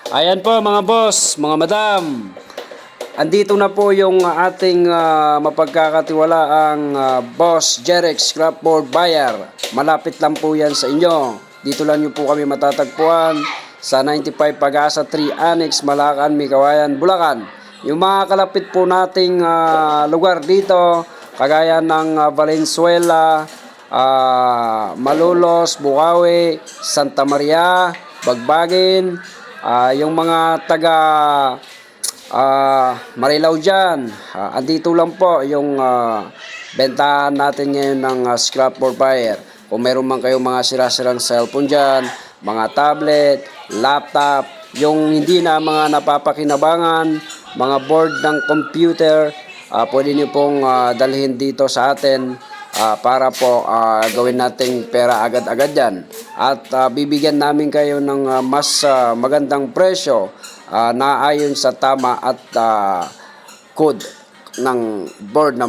Ayan po mga boss, mga madam. Andito na po yung ating mapagkakatiwalaang Boss Jerex Scrapboard Buyer. Malapit lang po yan sa inyo. Dito lang nyo po kami matatagpuan sa 95 Pag-asa 3 Annex, Malacan, Mikawayan, Bulacan. Yung mga kalapit po nating lugar dito, kagaya ng Valenzuela, Malolos, Bukawi, Santa Maria, Bagbagin, yung mga taga Marilao dyan, andito lang po yung bentahan natin ngayon ng scrapboard buyer. Kung meron man kayong mga sira-sirang cellphone dyan, mga tablet, laptop, yung hindi na mga napapakinabangan, mga board ng computer, pwede nyo pong dalhin dito sa atin para po gawin nating pera agad-agad yan. At bibigyan namin kayo ng mas magandang presyo na ayon sa tama at code ng board na